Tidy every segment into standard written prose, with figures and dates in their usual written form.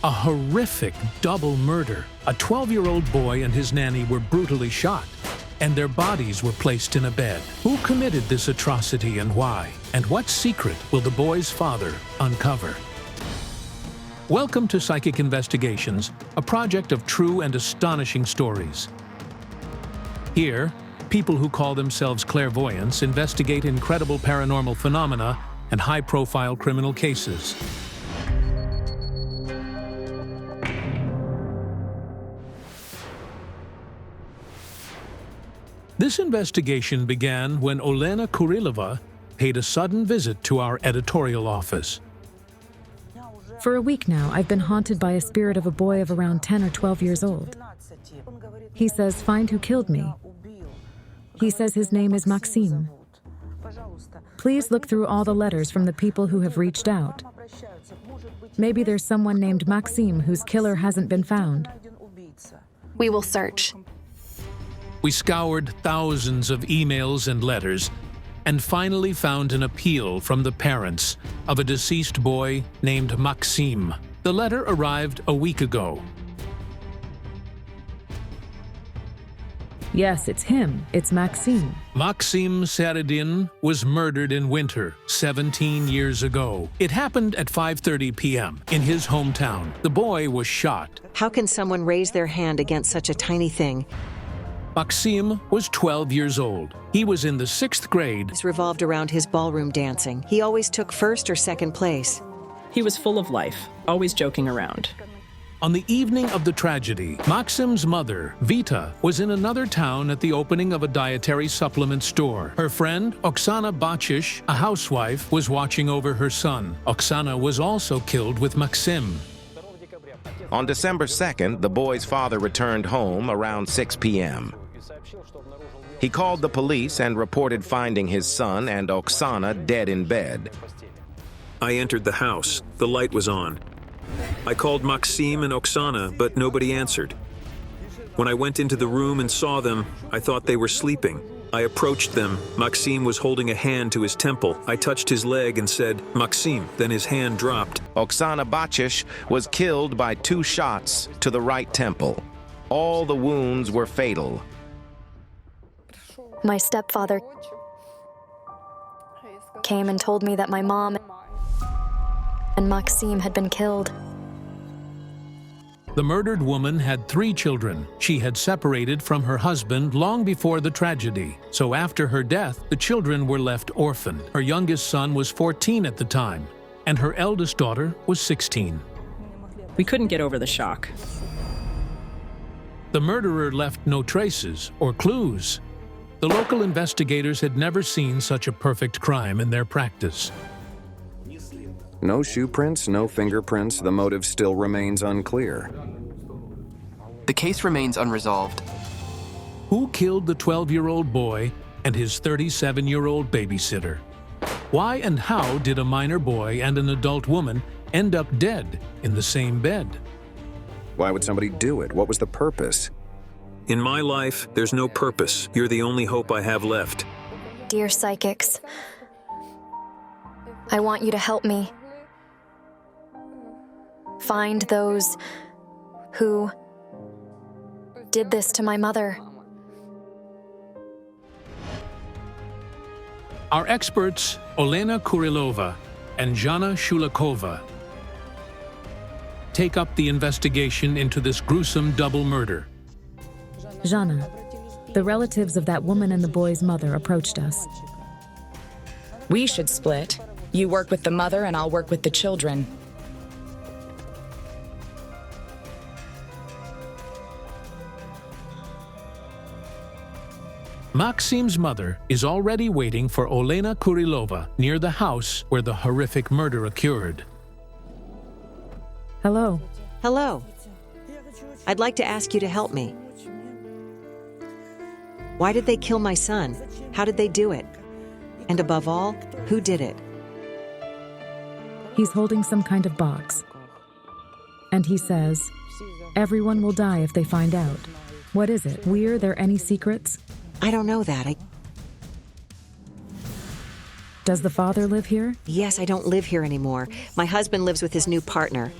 A horrific double murder. A 12-year-old boy and his nanny were brutally shot, and their bodies were placed in a bed. Who committed this atrocity and why? And what secret will the boy's father uncover? Welcome to Psychic Investigations, a project of true and astonishing stories. Here, people who call themselves clairvoyants investigate incredible paranormal phenomena and high-profile criminal cases. This investigation began when Olena Kurilova paid a sudden visit to our editorial office. For a week now, I've been haunted by a spirit of a boy of around 10 or 12 years old. He says, "Find who killed me." He says his name is Maxim. Please look through all the letters from the people who have reached out. Maybe there's someone named Maxim whose killer hasn't been found. We will search. We scoured thousands of emails and letters and finally found an appeal from the parents of a deceased boy named Maxim. The letter arrived a week ago. Yes, it's him. It's Maxim. Maxim Seredin was murdered in winter 17 years ago. It happened at 5:30 p.m. in his hometown. The boy was shot. How can someone raise their hand against such a tiny thing? Maxim was 12 years old. He was in the 6th grade. It's revolved around his ballroom dancing. He always took first or second place. He was full of life, always joking around. On the evening of the tragedy, Maxim's mother, Vita, was in another town at the opening of a dietary supplement store. Her friend, Oksana Bachish, a housewife, was watching over her son. Oksana was also killed with Maxim. On December 2nd, the boy's father returned home around 6 p.m. He called the police and reported finding his son and Oksana dead in bed. I entered the house. The light was on. I called Maxim and Oksana, but nobody answered. When I went into the room and saw them, I thought they were sleeping. I approached them. Maxim was holding a hand to his temple. I touched his leg and said, "Maxim," then his hand dropped. Oksana Bachish was killed by 2 shots to the right temple. All the wounds were fatal. My stepfather came and told me that my mom and Maxim had been killed. The murdered woman had 3 children. She had separated from her husband long before the tragedy. So after her death, the children were left orphaned. Her youngest son was 14 at the time, and her eldest daughter was 16. We couldn't get over the shock. The murderer left no traces or clues. The local investigators had never seen such a perfect crime in their practice. No shoe prints, no fingerprints. The motive still remains unclear. The case remains unresolved. Who killed the 12-year-old boy and his 37-year-old babysitter? Why and how did a minor boy and an adult woman end up dead in the same bed? Why would somebody do it? What was the purpose? In my life, there's no purpose. You're the only hope I have left. Dear psychics, I want you to help me find those who did this to my mother. Our experts, Olena Kurilova and Jana Shulakova, take up the investigation into this gruesome double murder. Jana, the relatives of that woman and the boy's mother approached us. We should split. You work with the mother and I'll work with the children. Maxim's mother is already waiting for Olena Kurilova near the house where the horrific murder occurred. Hello. Hello. I'd like to ask you to help me. Why did they kill my son? How did they do it? And above all, who did it? He's holding some kind of box. And he says, everyone will die if they find out. What is it? Are there any secrets? I don't know that. Does the father live here? Yes, I don't live here anymore. My husband lives with his new partner.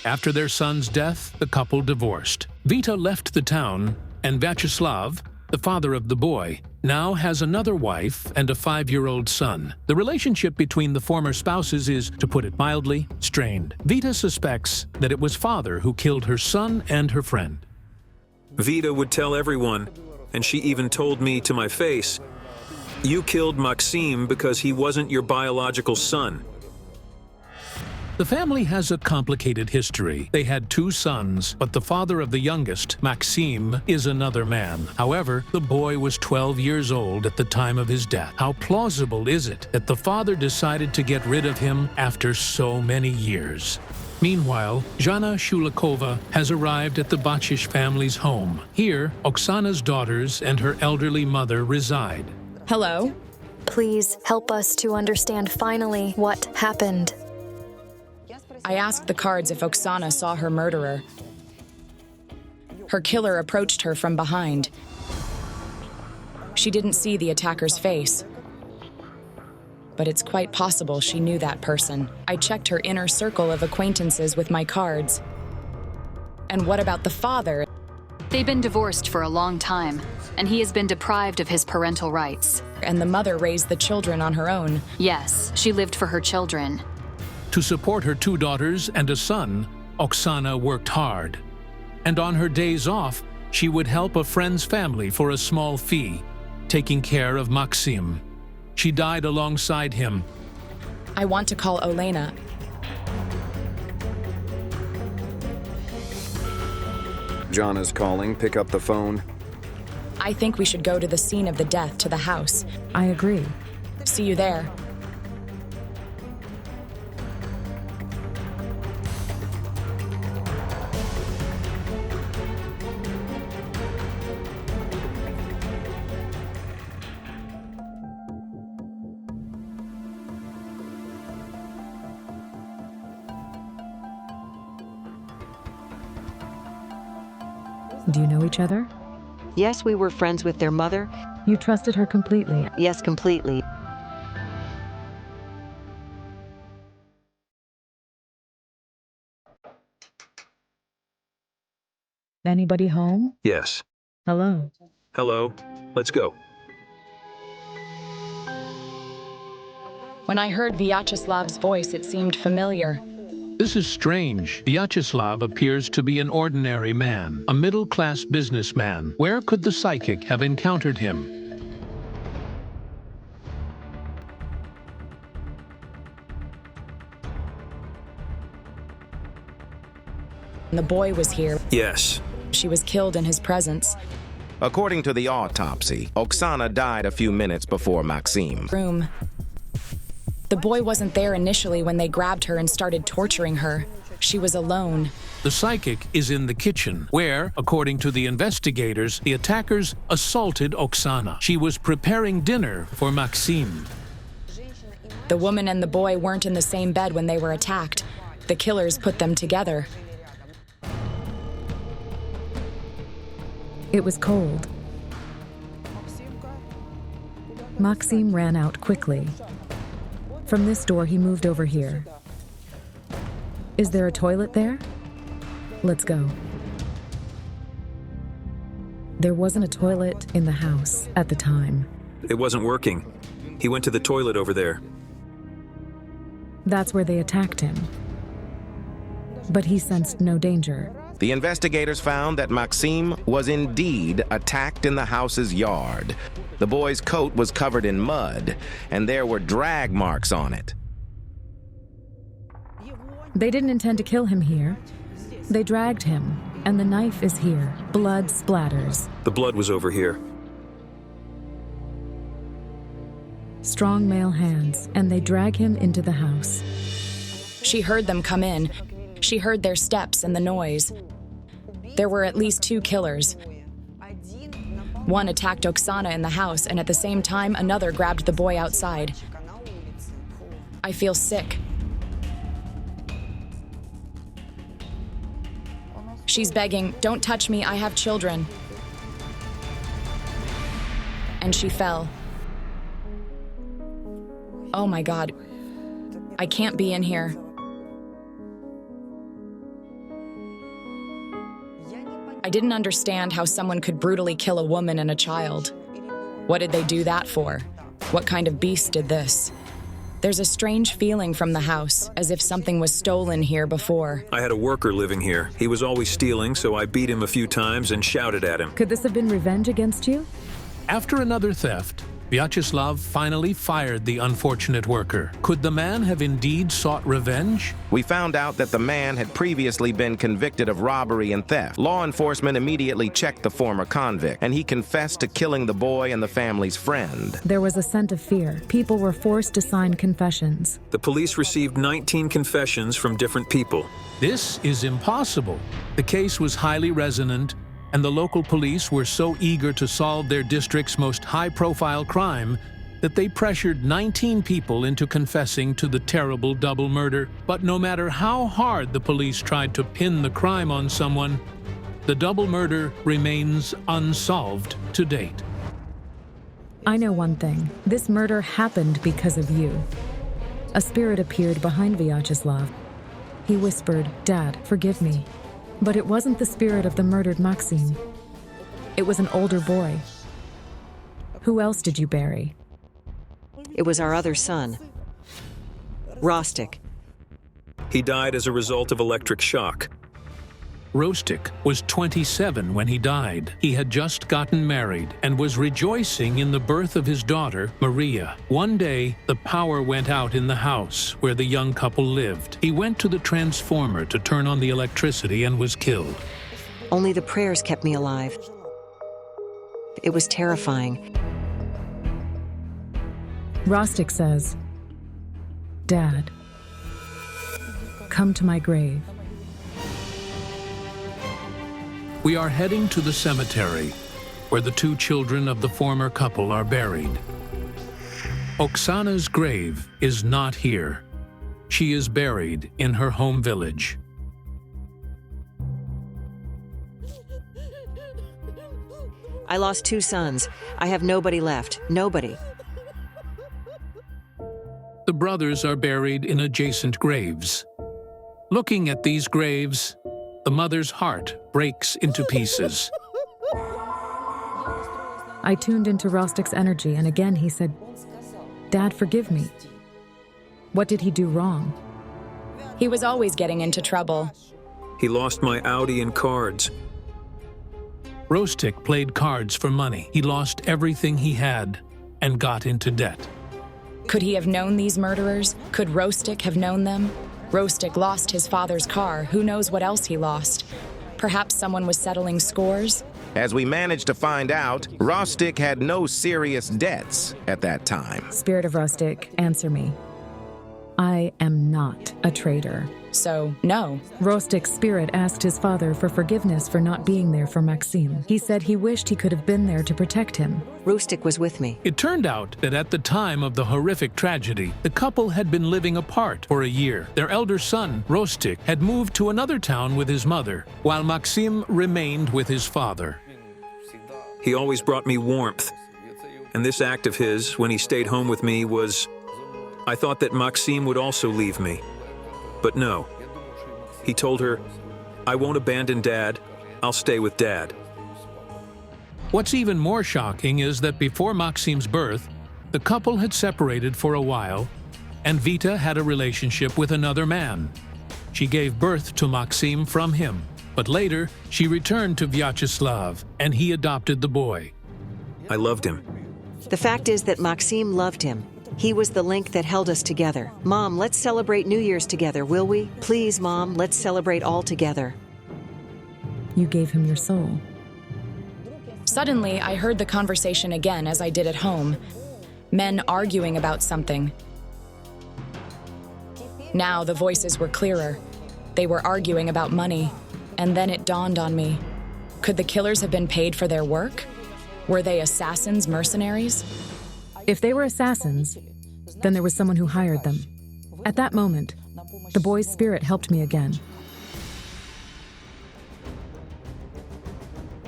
After their son's death, the couple divorced. Vita left the town, and Vyacheslav, the father of the boy, now has another wife and a 5-year-old son. The relationship between the former spouses is, to put it mildly, strained. Vita suspects that it was father who killed her son and her friend. Vita would tell everyone, and she even told me to my face, "You killed Maxim because he wasn't your biological son." The family has a complicated history. They had 2 sons, but the father of the youngest, Maxim, is another man. However, the boy was 12 years old at the time of his death. How plausible is it that the father decided to get rid of him after so many years? Meanwhile, Jana Shulikova has arrived at the Bachish family's home. Here, Oksana's daughters and her elderly mother reside. Hello? Please help us to understand finally what happened. I asked the cards if Oksana saw her murderer. Her killer approached her from behind. She didn't see the attacker's face, but it's quite possible she knew that person. I checked her inner circle of acquaintances with my cards. And what about the father? They've been divorced for a long time, and he has been deprived of his parental rights. And the mother raised the children on her own. Yes, she lived for her children. To support her 2 daughters and a son, Oksana worked hard. And on her days off, she would help a friend's family for a small fee, taking care of Maxim. She died alongside him. I want to call Olena. John is calling. Pick up the phone. I think we should go to the scene of the death, to the house. I agree. See you there. Do you know each other? Yes, we were friends with their mother. You trusted her completely. Yes, completely. Anybody home? Yes. Hello. Hello. Let's go. When I heard Vyacheslav's voice, it seemed familiar. This is strange. Vyacheslav appears to be an ordinary man, a middle-class businessman. Where could the psychic have encountered him? The boy was here. Yes. She was killed in his presence. According to the autopsy, Oksana died a few minutes before Maxim. Room. The boy wasn't there initially when they grabbed her and started torturing her. She was alone. The psychic is in the kitchen, where, according to the investigators, the attackers assaulted Oksana. She was preparing dinner for Maxim. The woman and the boy weren't in the same bed when they were attacked. The killers put them together. It was cold. Maxim ran out quickly. From this door, he moved over here. Is there a toilet there? Let's go. There wasn't a toilet in the house at the time. It wasn't working. He went to the toilet over there. That's where they attacked him. But he sensed no danger. The investigators found that Maxim was indeed attacked in the house's yard. The boy's coat was covered in mud, and there were drag marks on it. They didn't intend to kill him here. They dragged him, and the knife is here. Blood splatters. The blood was over here. Strong male hands, and they drag him into the house. She heard them come in. She heard their steps and the noise. There were at least 2 killers. One attacked Oksana in the house, and at the same time, another grabbed the boy outside. I feel sick. She's begging, "Don't touch me, I have children." And she fell. Oh my God. I can't be in here. I didn't understand how someone could brutally kill a woman and a child. What did they do that for? What kind of beast did this? There's a strange feeling from the house, as if something was stolen here before. I had a worker living here. He was always stealing, so I beat him a few times and shouted at him. Could this have been revenge against you? After another theft, Vyacheslav finally fired the unfortunate worker. Could the man have indeed sought revenge? We found out that the man had previously been convicted of robbery and theft. Law enforcement immediately checked the former convict, and he confessed to killing the boy and the family's friend. There was a scent of fear. People were forced to sign confessions. The police received 19 confessions from different people. This is impossible. The case was highly resonant, and the local police were so eager to solve their district's most high-profile crime that they pressured 19 people into confessing to the terrible double murder. But no matter how hard the police tried to pin the crime on someone, the double murder remains unsolved to date. I know one thing. This murder happened because of you. A spirit appeared behind Vyacheslav. He whispered, "Dad, forgive me." But it wasn't the spirit of the murdered Maxim. It was an older boy. Who else did you bury? It was our other son, Rostik. He died as a result of electric shock. Rostik was 27 when he died. He had just gotten married and was rejoicing in the birth of his daughter, Maria. One day, the power went out in the house where the young couple lived. He went to the transformer to turn on the electricity and was killed. Only the prayers kept me alive. It was terrifying. Rostik says, "Dad, come to my grave." We are heading to the cemetery, where the two children of the former couple are buried. Oksana's grave is not here. She is buried in her home village. I lost 2 sons. I have nobody left. Nobody. The brothers are buried in adjacent graves. Looking at these graves, the mother's heart breaks into pieces. I tuned into Rostik's energy, and again he said, "Dad, forgive me." What did he do wrong? He was always getting into trouble. He lost my Audi and cards. Rostik played cards for money. He lost everything he had and got into debt. Could he have known these murderers? Could Rostik have known them? Rostik lost his father's car. Who knows what else he lost? Perhaps someone was settling scores? As we managed to find out, Rostik had no serious debts at that time. Spirit of Rostik, answer me. I am not a traitor. So, no. Rostik's spirit asked his father for forgiveness for not being there for Maxim. He said he wished he could have been there to protect him. Rostik was with me. It turned out that at the time of the horrific tragedy, the couple had been living apart for a year. Their elder son, Rostik, had moved to another town with his mother, while Maxim remained with his father. He always brought me warmth. And this act of his, when he stayed home with me, was... I thought that Maxim would also leave me. But no. He told her, "I won't abandon Dad. I'll stay with Dad." What's even more shocking is that before Maxim's birth, the couple had separated for a while, and Vita had a relationship with another man. She gave birth to Maxim from him, but later she returned to Vyacheslav, and he adopted the boy. I loved him. The fact is that Maxim loved him. He was the link that held us together. Mom, let's celebrate New Year's together, will we? Please, Mom, let's celebrate all together. You gave him your soul. Suddenly, I heard the conversation again as I did at home. Men arguing about something. Now the voices were clearer. They were arguing about money. And then it dawned on me. Could the killers have been paid for their work? Were they assassins, mercenaries? If they were assassins, then there was someone who hired them. At that moment, the boy's spirit helped me again.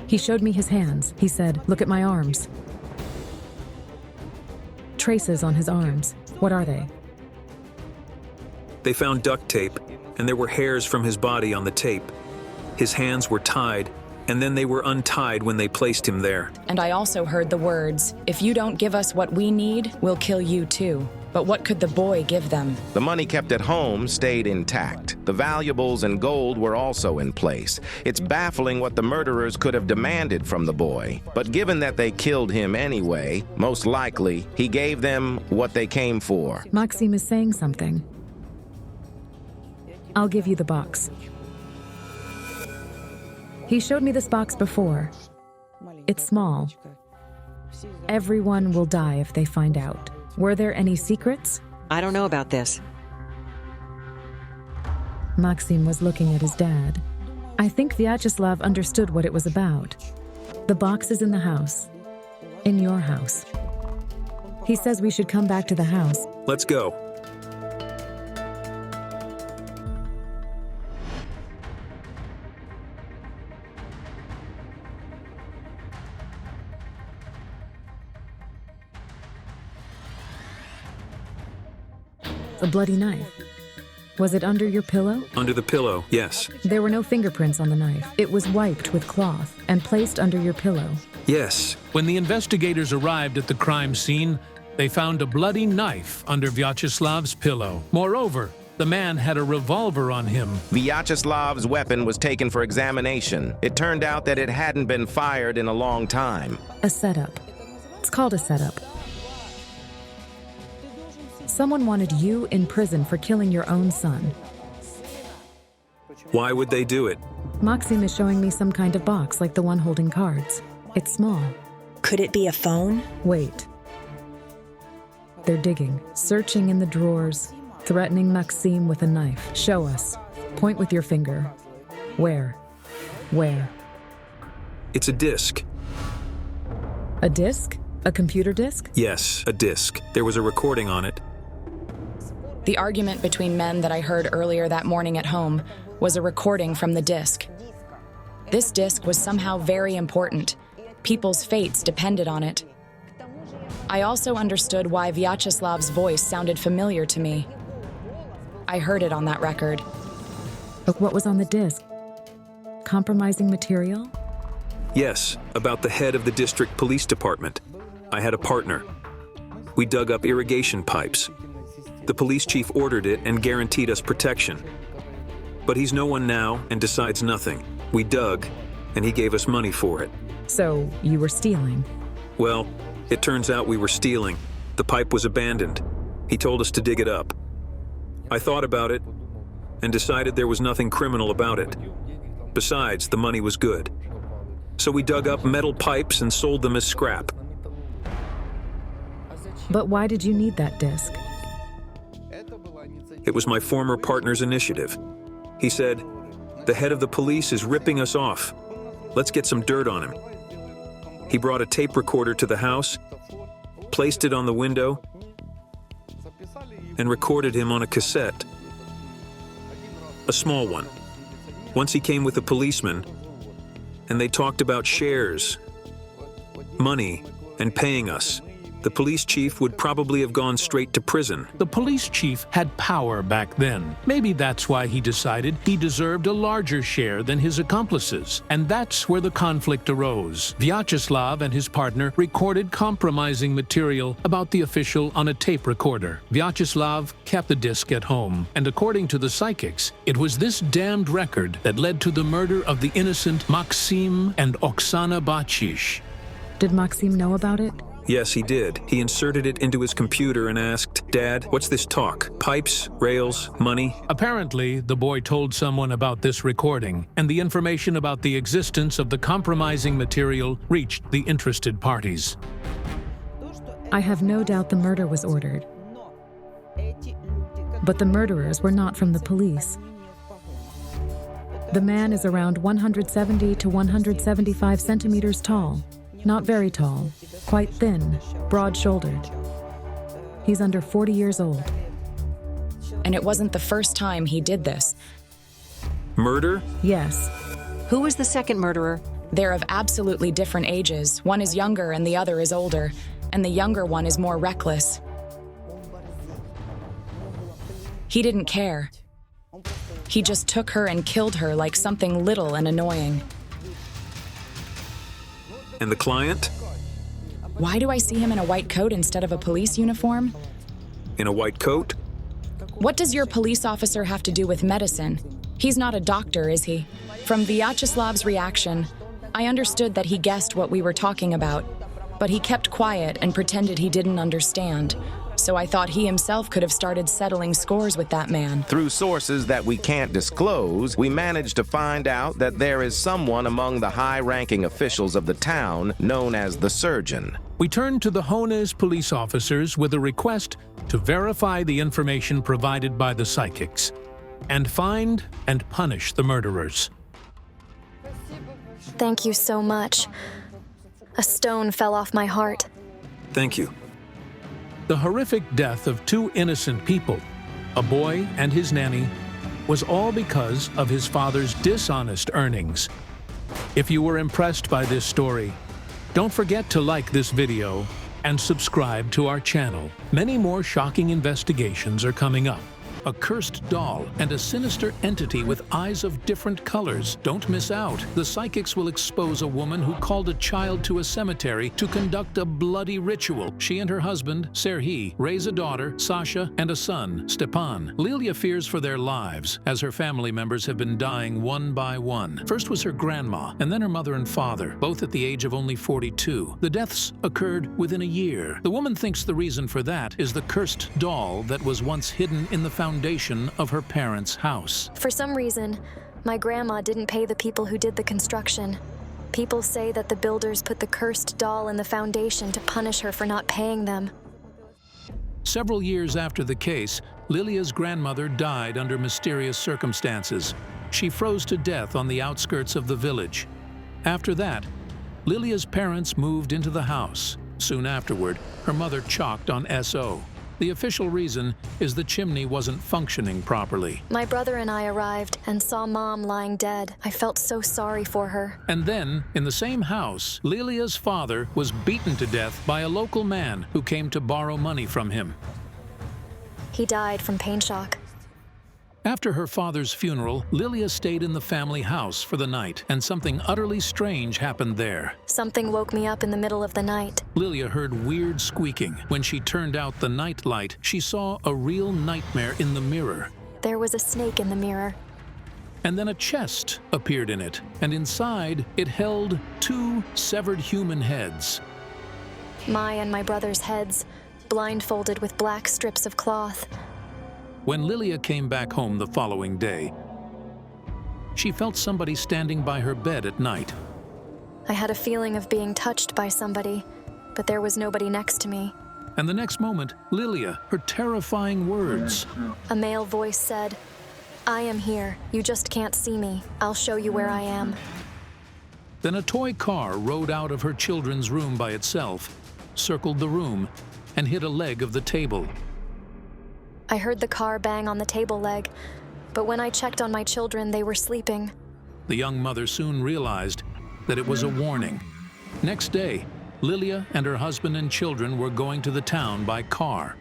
He showed me his hands. He said, "Look at my arms." Traces on his arms. What are they? They found duct tape, and there were hairs from his body on the tape. His hands were tied, and then they were untied when they placed him there. And I also heard the words, "If you don't give us what we need, we'll kill you too." But what could the boy give them? The money kept at home stayed intact. The valuables and gold were also in place. It's baffling what the murderers could have demanded from the boy. But given that they killed him anyway, most likely he gave them what they came for. Maxim is saying something. I'll give you the box. He showed me this box before. It's small. Everyone will die if they find out. Were there any secrets? I don't know about this. Maxim was looking at his dad. I think Vyacheslav understood what it was about. The box is in the house. In your house. He says we should come back to the house. Let's go. A bloody knife. Was it under your pillow? Under the pillow, yes. There were no fingerprints on the knife. It was wiped with cloth and placed under your pillow. Yes. When the investigators arrived at the crime scene, they found a bloody knife under Vyacheslav's pillow. Moreover, the man had a revolver on him. Vyacheslav's weapon was taken for examination. It turned out that it hadn't been fired in a long time. A setup. It's called a setup. Someone wanted you in prison for killing your own son. Why would they do it? Maxim is showing me some kind of box like the one holding cards. It's small. Could it be a phone? Wait. They're digging, searching in the drawers, threatening Maxim with a knife. Show us. Point with your finger. Where? Where? It's a disc. A disc? A computer disc? Yes, a disc. There was a recording on it. The argument between men that I heard earlier that morning at home was a recording from the disc. This disc was somehow very important. People's fates depended on it. I also understood why Vyacheslav's voice sounded familiar to me. I heard it on that record. But what was on the disc? Compromising material? Yes, about the head of the district police department. I had a partner. We dug up irrigation pipes. The police chief ordered it and guaranteed us protection. But he's no one now and decides nothing. We dug, and he gave us money for it. So, you were stealing? Well, it turns out we were stealing. The pipe was abandoned. He told us to dig it up. I thought about it and decided there was nothing criminal about it. Besides, the money was good. So we dug up metal pipes and sold them as scrap. But why did you need that disc? It was my former partner's initiative. He said, "The head of the police is ripping us off. Let's get some dirt on him." He brought a tape recorder to the house, placed it on the window, and recorded him on a cassette. A small one. Once he came with a policeman, and they talked about shares, money, and paying us. The police chief would probably have gone straight to prison. The police chief had power back then. Maybe that's why he decided he deserved a larger share than his accomplices. And that's where the conflict arose. Vyacheslav and his partner recorded compromising material about the official on a tape recorder. Vyacheslav kept the disc at home. And according to the psychics, it was this damned record that led to the murder of the innocent Maxim and Oksana Bachish. Did Maxim know about it? Yes, he did. He inserted it into his computer and asked, "Dad, what's this talk? Pipes, rails, money?" Apparently, the boy told someone about this recording, and the information about the existence of the compromising material reached the interested parties. I have no doubt the murder was ordered. But the murderers were not from the police. The man is around 170 to 175 centimeters tall. Not very tall, quite thin, broad-shouldered. He's under 40 years old. And it wasn't the first time he did this. Murder? Yes. Who was the second murderer? They're of absolutely different ages. One is younger and the other is older, and the younger one is more reckless. He didn't care. He just took her and killed her like something little and annoying. And the client? Why do I see him in a white coat instead of a police uniform? In a white coat? What does your police officer have to do with medicine? He's not a doctor, is he? From Vyacheslav's reaction, I understood that he guessed what we were talking about, but he kept quiet and pretended he didn't understand. So I thought he himself could have started settling scores with that man. Through sources that we can't disclose, we managed to find out that there is someone among the high-ranking officials of the town known as the surgeon. We turned to the Hones police officers with a request to verify the information provided by the psychics and find and punish the murderers. Thank you so much. A stone fell off my heart. Thank you. The horrific death of two innocent people, a boy and his nanny, was all because of his father's dishonest earnings. If you were impressed by this story, don't forget to like this video and subscribe to our channel. Many more shocking investigations are coming up. A cursed doll and a sinister entity with eyes of different colors. Don't miss out. The psychics will expose a woman who called a child to a cemetery to conduct a bloody ritual. She and her husband, Serhiy, raise a daughter, Sasha, and a son, Stepan. Liliya fears for their lives, as her family members have been dying one by one. First was her grandma, and then her mother and father, both at the age of only 42. The deaths occurred within a year. The woman thinks the reason for that is the cursed doll that was once hidden in the foundation of her parents' house. For some reason, my grandma didn't pay the people who did the construction. People say that the builders put the cursed doll in the foundation to punish her for not paying them. Several years after the case, Liliya's grandmother died under mysterious circumstances. She froze to death on the outskirts of the village. After that, Liliya's parents moved into the house. Soon afterward, her mother chalked on SO. The official reason is the chimney wasn't functioning properly. My brother and I arrived and saw Mom lying dead. I felt so sorry for her. And then, in the same house, Liliya's father was beaten to death by a local man who came to borrow money from him. He died from pain shock. After her father's funeral, Liliya stayed in the family house for the night, and something utterly strange happened there. Something woke me up in the middle of the night. Liliya heard weird squeaking. When she turned out the night light, she saw a real nightmare in the mirror. There was a snake in the mirror. And then a chest appeared in it, and inside it held two severed human heads. My and my brother's heads, blindfolded with black strips of cloth. When Liliya came back home the following day, she felt somebody standing by her bed at night. I had a feeling of being touched by somebody, but there was nobody next to me. And the next moment, Liliya heard terrifying words. A male voice said, "I am here. You just can't see me. I'll show you where I am." Then a toy car rode out of her children's room by itself, circled the room, and hit a leg of the table. I heard the car bang on the table leg, but when I checked on my children, they were sleeping. The young mother soon realized that it was a warning. Next day, Liliya and her husband and children were going to the town by car.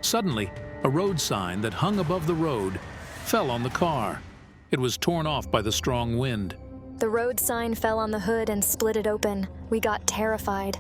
Suddenly, a road sign that hung above the road fell on the car. It was torn off by the strong wind. The road sign fell on the hood and split it open. We got terrified.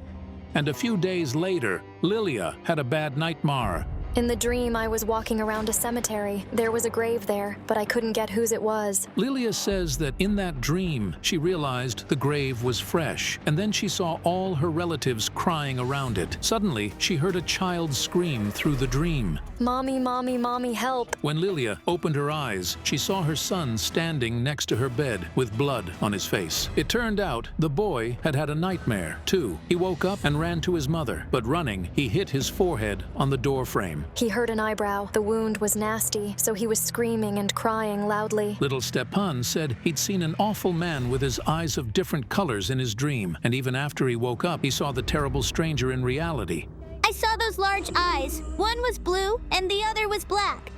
And a few days later, Liliya had a bad nightmare. In the dream, I was walking around a cemetery. There was a grave there, but I couldn't get whose it was. Liliya says that in that dream, she realized the grave was fresh, and then she saw all her relatives crying around it. Suddenly, she heard a child scream through the dream. "Mommy, mommy, mommy, help!" When Liliya opened her eyes, she saw her son standing next to her bed with blood on his face. It turned out the boy had had a nightmare, too. He woke up and ran to his mother, but running, he hit his forehead on the door frame. He hurt an eyebrow. The wound was nasty, so he was screaming and crying loudly. Little Stepan said he'd seen an awful man with his eyes of different colors in his dream, and even after he woke up, he saw the terrible stranger in reality. "I saw those large eyes. One was blue and the other was black."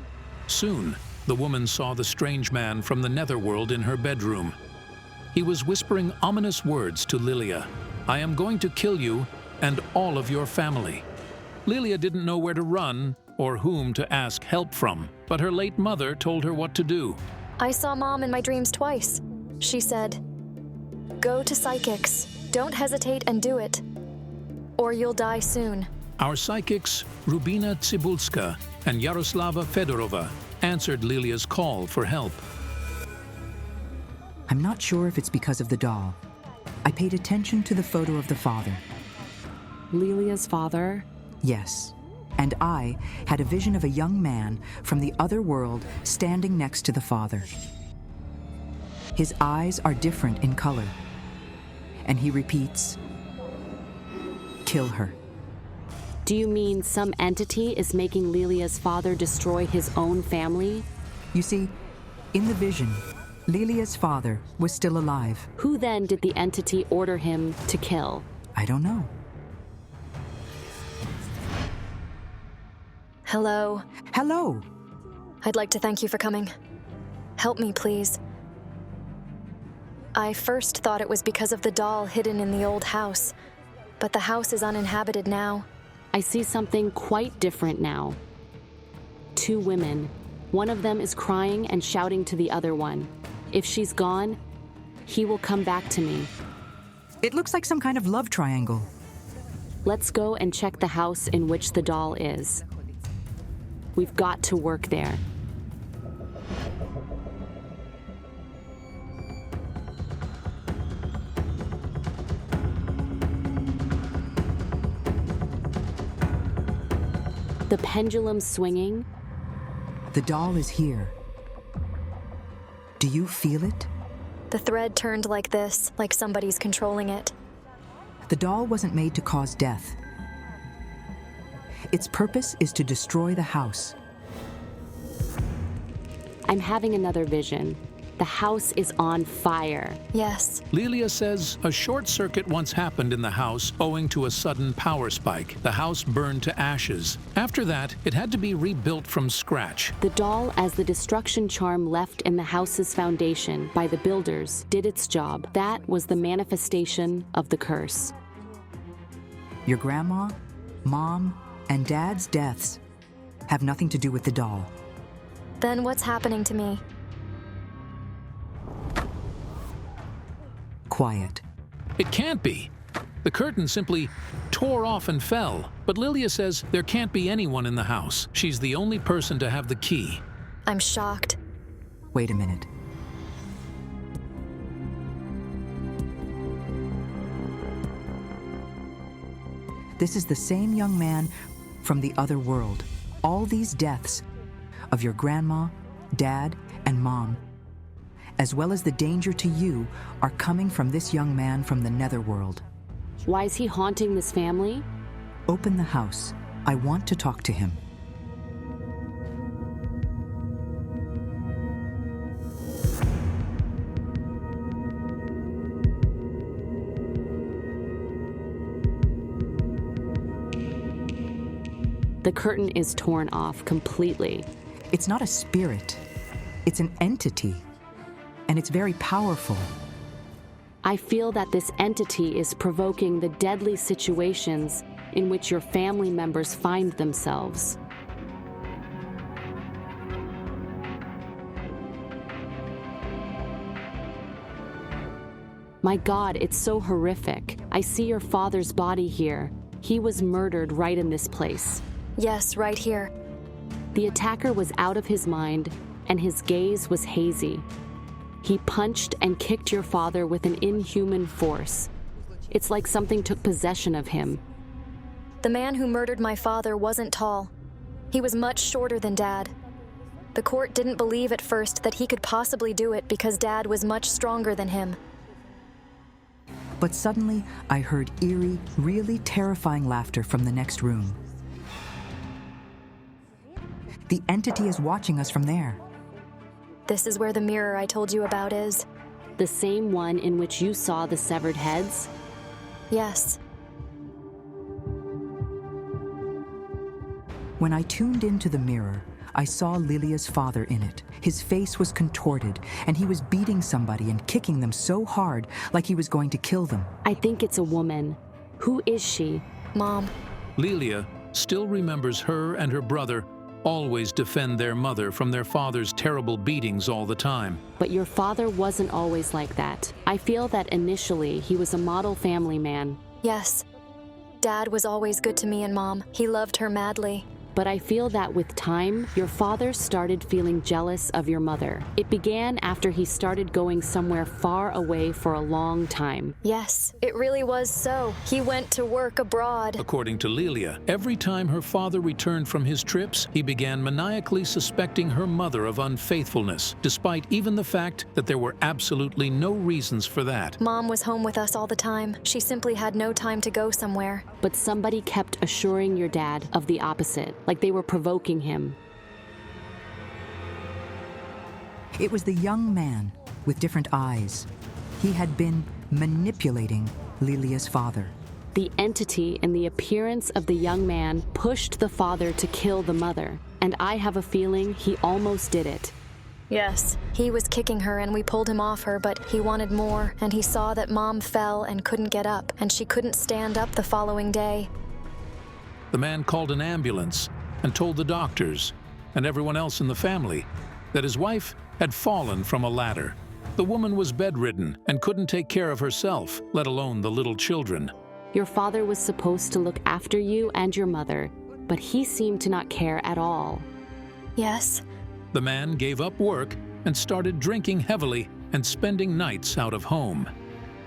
Soon, the woman saw the strange man from the netherworld in her bedroom. He was whispering ominous words to Liliya. "I am going to kill you and all of your family." Liliya didn't know where to run or whom to ask help from, but her late mother told her what to do. I saw Mom in my dreams twice. She said, "Go to psychics. Don't hesitate and do it, or you'll die soon. Our psychics, Rubina Tsibulska and Yaroslava Fedorova, answered Liliya's call for help. I'm not sure if it's because of the doll. I paid attention to the photo of the father. Liliya's father? Yes. And I had a vision of a young man from the other world standing next to the father. His eyes are different in color. And he repeats, "Kill her." Do you mean some entity is making Liliya's father destroy his own family? You see, in the vision, Liliya's father was still alive. Who then did the entity order him to kill? I don't know. Hello. Hello. I'd like to thank you for coming. Help me, please. I first thought it was because of the doll hidden in the old house, but the house is uninhabited now. I see something quite different now. 2 women. One of them is crying and shouting to the other one. If she's gone, he will come back to me. It looks like some kind of love triangle. Let's go and check the house in which the doll is. We've got to work there. The pendulum swinging. The doll is here. Do you feel it? The thread turned like this, like somebody's controlling it. The doll wasn't made to cause death. Its purpose is to destroy the house. I'm having another vision. The house is on fire. Yes. Liliya says a short circuit once happened in the house owing to a sudden power spike. The house burned to ashes. After that, it had to be rebuilt from scratch. The doll, as the destruction charm left in the house's foundation by the builders, did its job. That was the manifestation of the curse. Your grandma, mom, and dad's deaths have nothing to do with the doll. Then what's happening to me? Quiet. It can't be. The curtain simply tore off and fell. But Liliya says there can't be anyone in the house. She's the only person to have the key. I'm shocked. Wait a minute. This is the same young man from the other world. All these deaths of your grandma, dad, and mom, as well as the danger to you, are coming from this young man from the netherworld. Why is he haunting this family? Open the house. I want to talk to him. The curtain is torn off completely. It's not a spirit. It's an entity. And it's very powerful. I feel that this entity is provoking the deadly situations in which your family members find themselves. My God, it's so horrific. I see your father's body here. He was murdered right in this place. Yes, right here. The attacker was out of his mind, and his gaze was hazy. He punched and kicked your father with an inhuman force. It's like something took possession of him. The man who murdered my father wasn't tall. He was much shorter than Dad. The court didn't believe at first that he could possibly do it because Dad was much stronger than him. But suddenly, I heard eerie, really terrifying laughter from the next room. The entity is watching us from there. This is where the mirror I told you about is. The same one in which you saw the severed heads? Yes. When I tuned into the mirror, I saw Liliya's father in it. His face was contorted, and he was beating somebody and kicking them so hard, like he was going to kill them. I think it's a woman. Who is she? Mom. Liliya still remembers her and her brother always defend their mother from their father's terrible beatings all the time. But your father wasn't always like that. I feel that initially he was a model family man. Yes. Dad was always good to me and Mom. He loved her madly. But I feel that with time, your father started feeling jealous of your mother. It began after he started going somewhere far away for a long time. Yes, it really was so. He went to work abroad. According to Liliya, every time her father returned from his trips, he began maniacally suspecting her mother of unfaithfulness, despite even the fact that there were absolutely no reasons for that. Mom was home with us all the time. She simply had no time to go somewhere. But somebody kept assuring your dad of the opposite. Like they were provoking him. It was the young man with different eyes. He had been manipulating Liliya's father. The entity in the appearance of the young man pushed the father to kill the mother, and I have a feeling he almost did it. Yes. He was kicking her and we pulled him off her, but he wanted more, and he saw that Mom fell and couldn't get up, and she couldn't stand up the following day. The man called an ambulance and told the doctors and everyone else in the family that his wife had fallen from a ladder. The woman was bedridden and couldn't take care of herself, let alone the little children. Your father was supposed to look after you and your mother, but he seemed to not care at all. Yes. The man gave up work and started drinking heavily and spending nights out of home.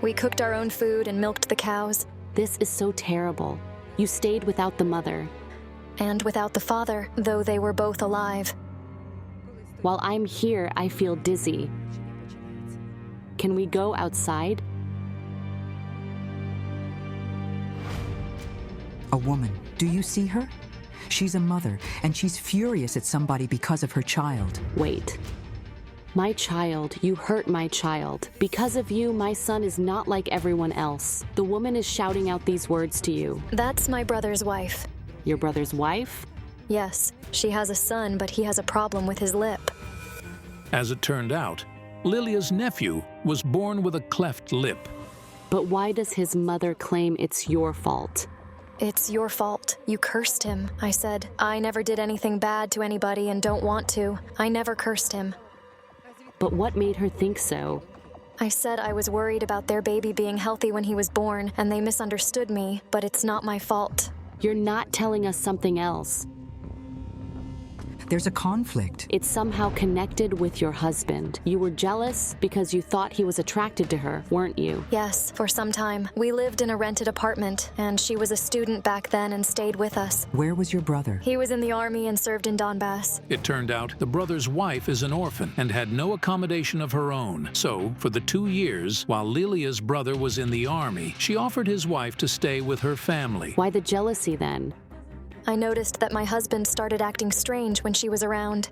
We cooked our own food and milked the cows. This is so terrible. You stayed without the mother. And without the father, though they were both alive. While I'm here, I feel dizzy. Can we go outside? A woman. Do you see her? She's a mother, and she's furious at somebody because of her child. Wait. My child, you hurt my child. Because of you, my son is not like everyone else. The woman is shouting out these words to you. That's my brother's wife. Your brother's wife? Yes. She has a son, but he has a problem with his lip. As it turned out, Liliya's nephew was born with a cleft lip. But why does his mother claim it's your fault? It's your fault. You cursed him, I said. I never did anything bad to anybody and don't want to. I never cursed him. But what made her think so? I said I was worried about their baby being healthy when he was born, and they misunderstood me, but it's not my fault. You're not telling us something else. There's a conflict. It's somehow connected with your husband. You were jealous because you thought he was attracted to her, weren't you? Yes, for some time. We lived in a rented apartment, and she was a student back then and stayed with us. Where was your brother? He was in the army and served in Donbass. It turned out the brother's wife is an orphan and had no accommodation of her own. So, for the 2 years, while Liliya's brother was in the army, she offered his wife to stay with her family. Why the jealousy then? I noticed that my husband started acting strange when she was around.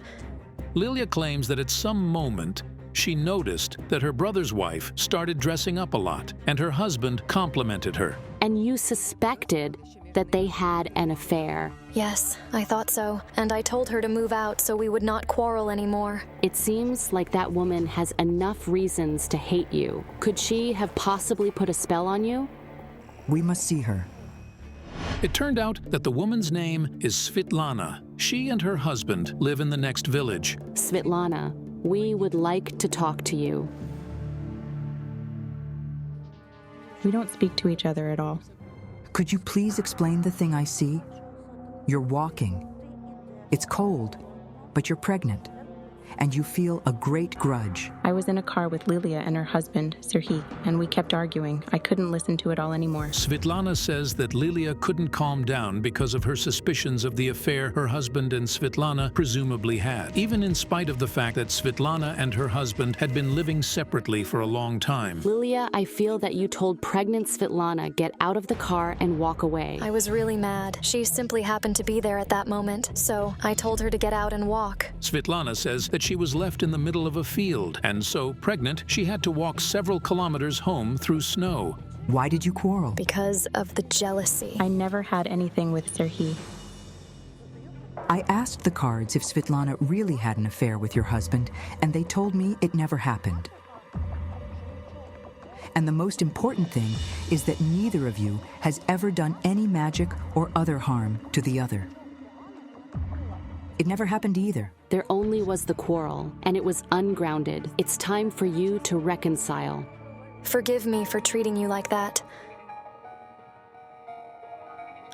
Liliya claims that at some moment, she noticed that her brother's wife started dressing up a lot, and her husband complimented her. And you suspected that they had an affair. Yes, I thought so. And I told her to move out so we would not quarrel anymore. It seems like that woman has enough reasons to hate you. Could she have possibly put a spell on you? We must see her. It turned out that the woman's name is Svetlana. She and her husband live in the next village. Svetlana, we would like to talk to you. We don't speak to each other at all. Could you please explain the thing I see? You're walking. It's cold, but you're pregnant. And you feel a great grudge. I was in a car with Liliya and her husband, Serhiy, and we kept arguing. I couldn't listen to it all anymore. Svetlana says that Liliya couldn't calm down because of her suspicions of the affair her husband and Svetlana presumably had, even in spite of the fact that Svetlana and her husband had been living separately for a long time. Liliya, I feel that you told pregnant Svetlana get out of the car and walk away. I was really mad. She simply happened to be there at that moment, so I told her to get out and walk. Svetlana says that she was left in the middle of a field, and so, pregnant, she had to walk several kilometers home through snow. Why did you quarrel? Because of the jealousy. I never had anything with Serhiy. I asked the cards if Svetlana really had an affair with your husband, and they told me it never happened. And the most important thing is that neither of you has ever done any magic or other harm to the other. It never happened either. There only was the quarrel, and it was ungrounded. It's time for you to reconcile. Forgive me for treating you like that.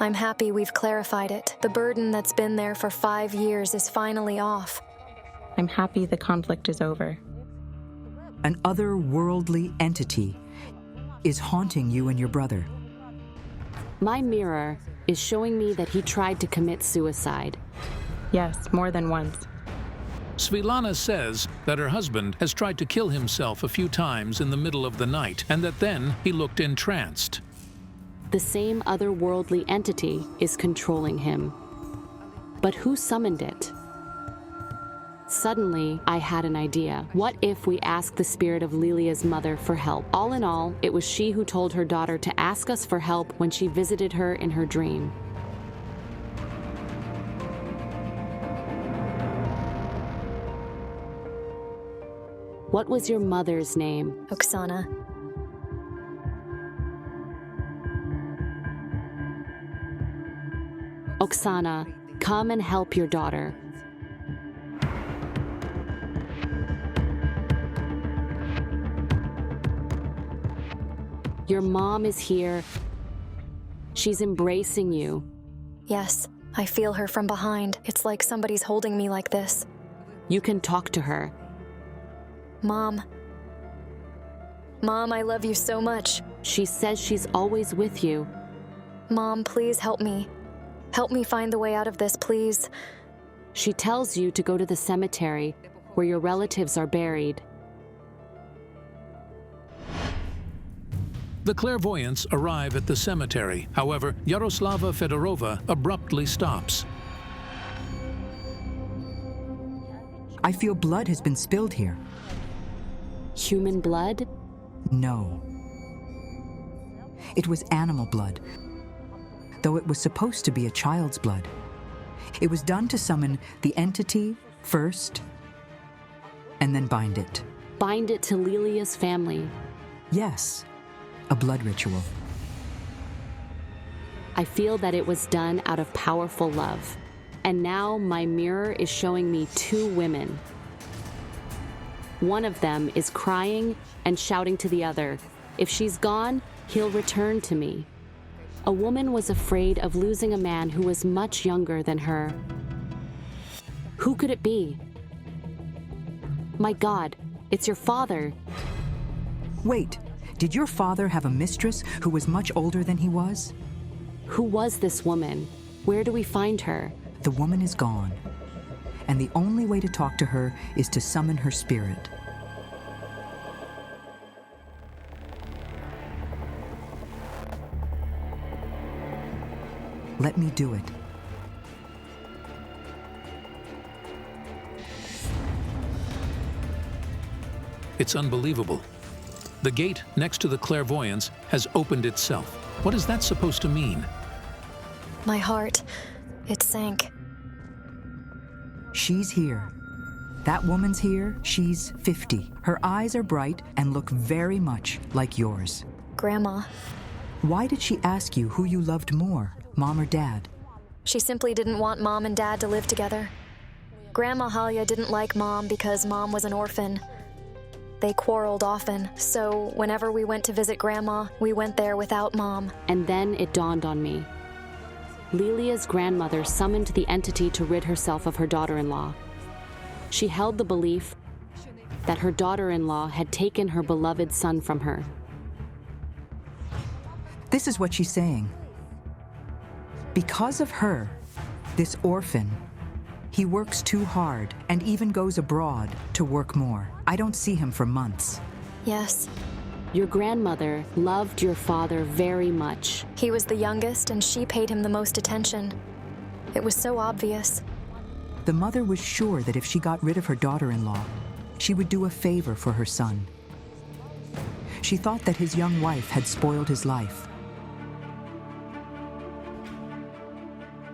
I'm happy we've clarified it. The burden that's been there for 5 years is finally off. I'm happy the conflict is over. An otherworldly entity is haunting you and your brother. My mirror is showing me that he tried to commit suicide. Yes, more than once. Svilana says that her husband has tried to kill himself a few times in the middle of the night, and that then he looked entranced. The same otherworldly entity is controlling him. But who summoned it? Suddenly, I had an idea. What if we asked the spirit of Liliya's mother for help? All in all, it was she who told her daughter to ask us for help when she visited her in her dream. What was your mother's name? Oksana. Oksana, come and help your daughter. Your mom is here. She's embracing you. Yes, I feel her from behind. It's like somebody's holding me like this. You can talk to her. Mom. Mom, I love you so much. She says she's always with you. Mom, please help me. Help me find the way out of this, please. She tells you to go to the cemetery where your relatives are buried. The clairvoyants arrive at the cemetery. However, Yaroslava Fedorova abruptly stops. I feel blood has been spilled here. Human blood? No. It was animal blood, though it was supposed to be a child's blood. It was done to summon the entity first, and then bind it. Bind it to Liliya's family. Yes, a blood ritual. I feel that it was done out of powerful love. And now my mirror is showing me 2 women. One of them is crying and shouting to the other, if she's gone, he'll return to me. A woman was afraid of losing a man who was much younger than her. Who could it be? My God, it's your father. Wait, did your father have a mistress who was much older than he was? Who was this woman? Where do we find her? The woman is gone, and the only way to talk to her is to summon her spirit. Let me do it. It's unbelievable. The gate next to the clairvoyance has opened itself. What is that supposed to mean? My heart, it sank. She's here. That woman's here. She's 50. Her eyes are bright and look very much like yours. Grandma. Why did she ask you who you loved more, Mom or Dad? She simply didn't want Mom and Dad to live together. Grandma Halia didn't like Mom because Mom was an orphan. They quarreled often, so whenever we went to visit Grandma, we went there without Mom. And then it dawned on me. Liliya's grandmother summoned the entity to rid herself of her daughter-in-law. She held the belief that her daughter-in-law had taken her beloved son from her. This is what she's saying. Because of her, this orphan, he works too hard and even goes abroad to work more. I don't see him for months. Yes. Your grandmother loved your father very much. He was the youngest, and she paid him the most attention. It was so obvious. The mother was sure that if she got rid of her daughter-in-law, she would do a favor for her son. She thought that his young wife had spoiled his life.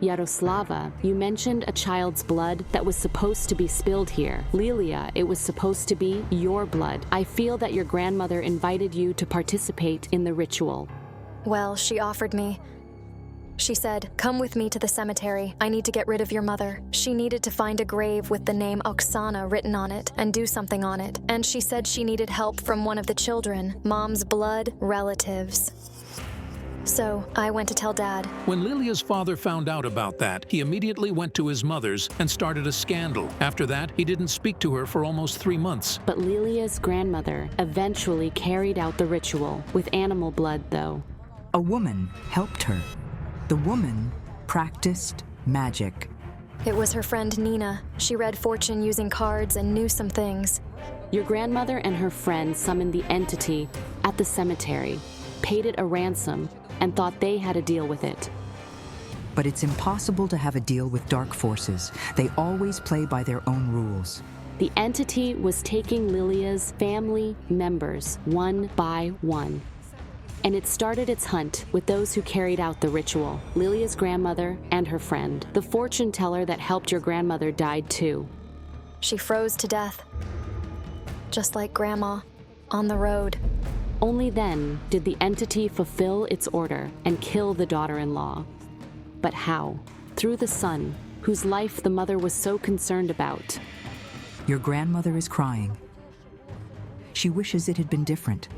Yaroslava, you mentioned a child's blood that was supposed to be spilled here. Liliya, it was supposed to be your blood. I feel that your grandmother invited you to participate in the ritual. Well, she offered me. She said, "Come with me to the cemetery. I need to get rid of your mother." She needed to find a grave with the name Oksana written on it and do something on it. And she said she needed help from one of the children, Mom's blood relatives. So I went to tell Dad. When Liliya's father found out about that, he immediately went to his mother's and started a scandal. After that, he didn't speak to her for almost 3 months. But Liliya's grandmother eventually carried out the ritual, with animal blood though. A woman helped her. The woman practiced magic. It was her friend Nina. She read fortune using cards and knew some things. Your grandmother and her friend summoned the entity at the cemetery, paid it a ransom, and thought they had a deal with it. But it's impossible to have a deal with dark forces. They always play by their own rules. The entity was taking Liliya's family members one by one. And it started its hunt with those who carried out the ritual, Liliya's grandmother and her friend. The fortune teller that helped your grandmother died too. She froze to death. Just like Grandma, on the road. Only then did the entity fulfill its order and kill the daughter-in-law. But how? Through the son, whose life the mother was so concerned about. Your grandmother is crying. She wishes it had been different.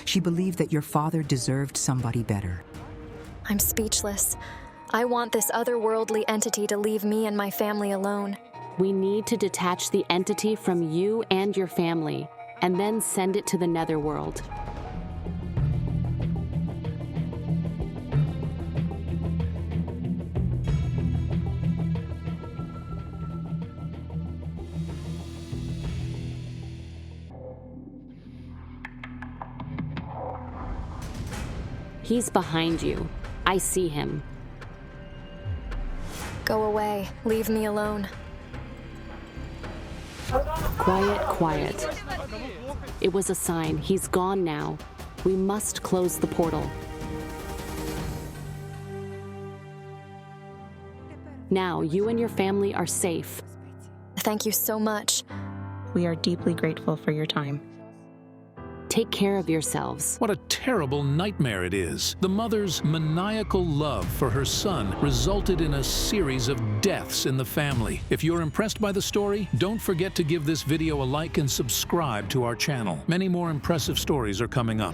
She believed that your father deserved somebody better. I'm speechless. I want this otherworldly entity to leave me and my family alone. We need to detach the entity from you and your family, and then send it to the netherworld. He's behind you. I see him. Go away. Leave me alone. Quiet, quiet. It was a sign. He's gone now. We must close the portal. Now, you and your family are safe. Thank you so much. We are deeply grateful for your time. Take care of yourselves. What a terrible nightmare it is. The mother's maniacal love for her son resulted in a series of deaths in the family. If you're impressed by the story, don't forget to give this video a like and subscribe to our channel. Many more impressive stories are coming up.